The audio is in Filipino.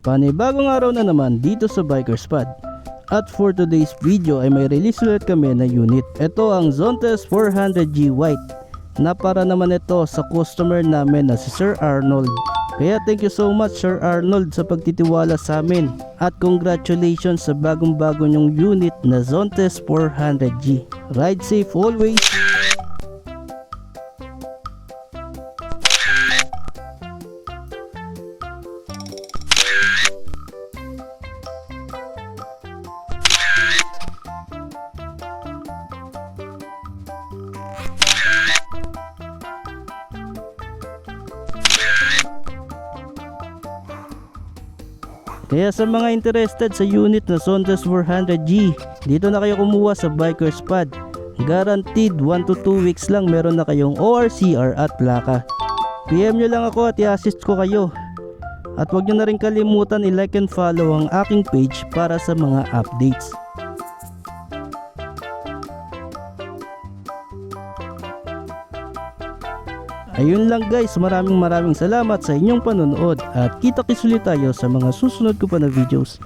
Panibagong araw na naman dito sa Biker Squad. At for today's video ay may release ulit kami na unit. Ito ang Zontes 400G White na para naman ito sa customer namin na si Sir Arnold. Kaya thank you so much Sir Arnold sa pagtitiwala sa amin. At congratulations sa bagong-bago nyong unit na Zontes 400G. Ride safe always! Kaya sa mga interested sa unit na Zontes 400G, dito na kayo kumuha sa Biker Squad. Guaranteed 1 to 2 weeks lang meron na kayong ORCR at plaka. PM nyo lang ako at i-assist ko kayo. At huwag nyo na rin kalimutan i-like and follow ang aking page para sa mga updates. Ayun lang guys, maraming salamat sa inyong panonood at kita-kits ulit tayo sa mga susunod ko pa na videos.